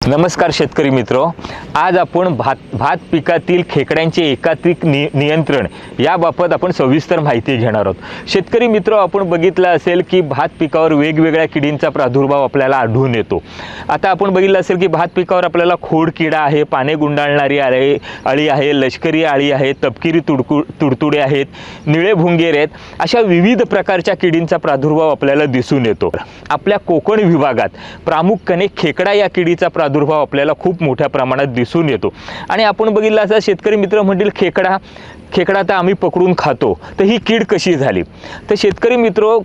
नमस्कार शेतकरी मित्रो, आज आपण भात पिकातील खेकड्यांचे एकात्मिक नियंत्रण याबाबत आपण सविस्तर माहिती घेणार आहोत। शेतकरी मित्रो, आपण बघितलं असेल की भात पिकावर वेगवेगळ्या किडींचा प्रादुर्भाव आपल्याला आढळून येतो। आता आपण बघितलं असेल की भात पिकावर आपल्याला खोड किडा आहे, पाने गुंडाळणारी अळी आहे, लष्करी अळी आहे, तपकिरी तुडतुडे आहेत, निळे भुंगेर आहेत, अशा विविध प्रकारच्या किडींचा प्रादुर्भाव आपल्याला दिसून येतो। आपल्या कोकण विभागात प्रामुख्याने खेकडा या किडीचा प्रादुर्भाव आपल्याला खूप मोठ्या प्रमाणात दिसून येतो। आणि आपण बघितलं असं शेतकरी मित्र म्हणतील खेकडा तर आम्ही पकडून खातो, तर ही कीड कशी झाली? तर शेतकरी मित्रो,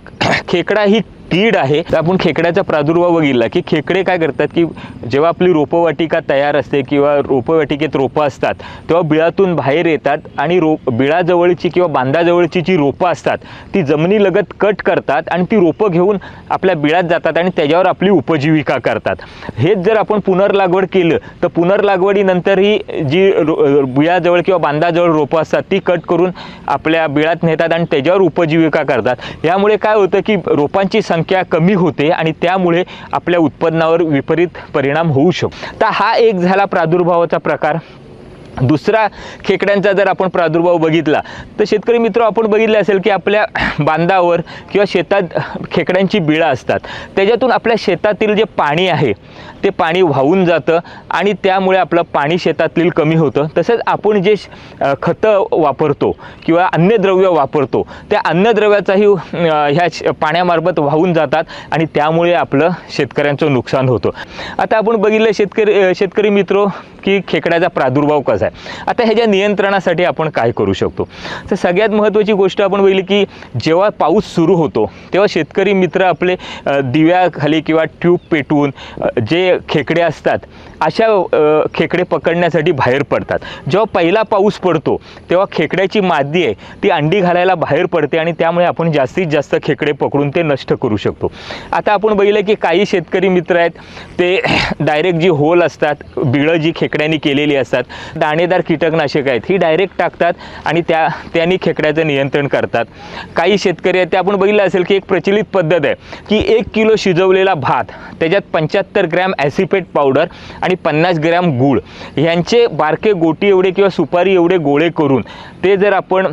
खेकडा ही कीड आहे। तर आपण खेकड्याचा प्रादुर्भाव बघितला की खेकडे काय करतात की जेव्हा आपली रोपवाटिका तयार असते किंवा रोपवाटिकेत रोपं असतात तेव्हा बिळातून बाहेर येतात आणि बिळाजवळची किंवा बांधाजवळची जी रोपं असतात ती जमिनीलगत कट करतात आणि ती रोपं घेऊन आपल्या बिळात जातात आणि त्याच्यावर आपली उपजीविका करतात। हेच जर आपण पुनर्लागवड केलं तर पुनर्लागवडीनंतर ही जी बिळाजवळ किंवा बांधाजवळ रोपं असतात ती कट करून आपल्या बिळात नेतात आणि त्याच्यावर उपजीविका करतात। यामुळे काय होतं की रोपांची संख्या कमी होते आणि त्यामुळे आपल्या उत्पन्नावर विपरीत परिणाम होऊ शकतो। तर हा एक झाला प्रादुर्भावाचा प्रकार। दुसरा खेकड्यांचा जर आपण प्रादुर्भाव बघितला तर शेतकरी मित्र, आपण बघितले असेल की आपल्या बांधावर किंवा शेतात खेकड्यांची बिळं असतात, त्याच्यातून आपल्या शेतातील जे पाणी आहे ते पाणी वाहून जातं आणि त्यामुळे आपलं पाणी शेतातील कमी होतं। तसंच आपण जे खतं वापरतो किंवा अन्नद्रव्य वापरतो त्या अन्नद्रव्याचाही ह्या पाण्यामार्फत वाहून जातात आणि त्यामुळे आपलं शेतकऱ्यांचं नुकसान होतं। आता आपण बघितलं शेतकरी मित्रो की खेकड्याचा प्रादुर्भाव कसा आहे। आता ह्याच्या नियंत्रणासाठी आपण काय करू शकतो? तर सगळ्यात महत्त्वाची गोष्ट आपण बघितली की जेव्हा पाऊस सुरू होतो तेव्हा शेतकरी मित्र आपले दिव्याखाली किंवा ट्यूब पेटवून जे खेकडे असतात अशा खेकडे पकडण्यासाठी बाहेर पडतात। जेव्हा पहिला पाऊस पडतो तेव्हा खेकड्याची मादी आहे ती अंडी घालायला बाहेर पडते आणि त्यामुळे आपण जास्तीत जास्त खेकडे पकडून ते नष्ट करू शकतो। आता आपण बघितलं की काही शेतकरी मित्र आहेत ते डायरेक्ट जी होल असतात, बिळं जी खेकड्यांनी केलेली असतात, दाणेदार कीटकनाशक आहेत ही डायरेक्ट टाकतात आणि त्यांनी खेकड्याचं नियंत्रण करतात। काही शेतकरी आहेत ते आपण बघितलं असेल की एक प्रचलित पद्धत आहे की 1 किलो शिजवलेला भात त्याच्यात 75 ग्रॅम ॲसिपेट पावडर आणि 50 ग्रॅम गूळ यांचे बारके गोटी एवढे किंवा सुपारी एवढे गोळे करून ते जर आपण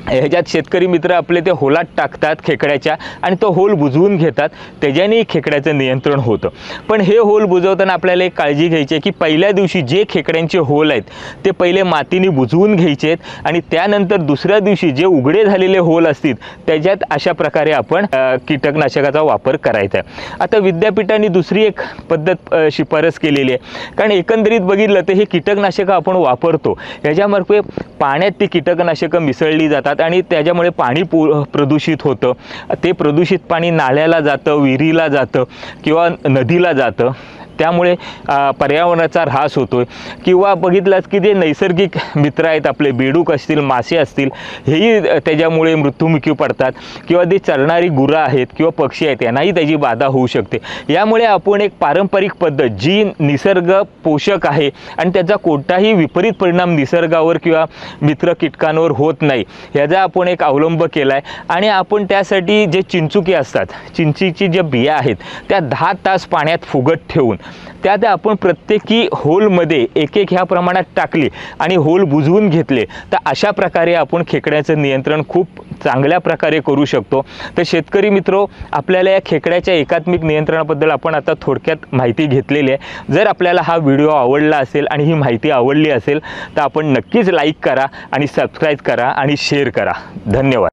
ह्याच्यात शेतकरी मित्र आपले ते होलात टाकतात खेकड्याच्या आणि तो होल बुजवून घेतात, त्याच्यानेही खेकड्याचं नियंत्रण होतं। पण हे होल बुजवताना आपल्याला एक काळजी घ्यायची आहे की पहिल्या दिवशी जे खेकड्यांचे होल आहेत ते पहिले मातीने बुजवून घ्यायचे आहेत आणि त्यानंतर दुसऱ्या दिवशी जे उघडे झालेले होल असतील त्याच्यात अशा प्रकारे आपण कीटकनाशकाचा वापर करायचा आहे। आता विद्यापीठाने दुसरी एक पद्धत शिफारस केलेली आहे, कारण एकंदरीत बघितलं तर हे कीटकनाशकं आपण वापरतो ह्याच्यामार्फत पाण्यात ती कीटकनाशकं मिसळली जातात आणि त्याच्यामुळे पाणी प्रदूषित होतं। ते प्रदूषित पाणी नाल्याला जातं, विहिरीला जातं किंवा नदीला जातं, त्यामुळे पर्यावरणाचा ऱ्हास होतोय। किंवा बघितलंच की जे नैसर्गिक मित्र आहेत आपले बेडूक असतील, मासे असतील, हेही त्याच्यामुळे मृत्युमुखी पडतात किंवा जे चरणारी गुरं आहेत किंवा पक्षी आहेत यांनाही त्याची बाधा होऊ शकते। यामुळे आपण एक पारंपरिक पद्धत जी निसर्ग पोषक आहे आणि त्याचा कोणताही विपरीत परिणाम निसर्गावर किंवा मित्र कीटकांवर होत नाही याचा आपण एक अवलंब केला आहे। आणि आपण त्यासाठी जे चिंचुके असतात, चिंचीची जे बिया आहेत त्या 10 तास पाण्यात फुगत ठेवून त्यात आपण प्रत्येकी होलमध्ये एक ह्या प्रमाणात टाकली आणि होल बुजवून घेतले तर अशा प्रकारे आपण खेकड्याचं नियंत्रण खूप चांगल्या प्रकारे करू शकतो। तर शेतकरी मित्रो, आपल्याला या खेकड्याच्या एकात्मिक नियंत्रणाबद्दल आपण आता थोडक्यात माहिती घेतलेली आहे। जर आपल्याला हा व्हिडिओ आवडला असेल आणि ही माहिती आवडली असेल तर आपण नक्कीच लाईक करा आणि सबस्क्राईब करा आणि शेअर करा। धन्यवाद।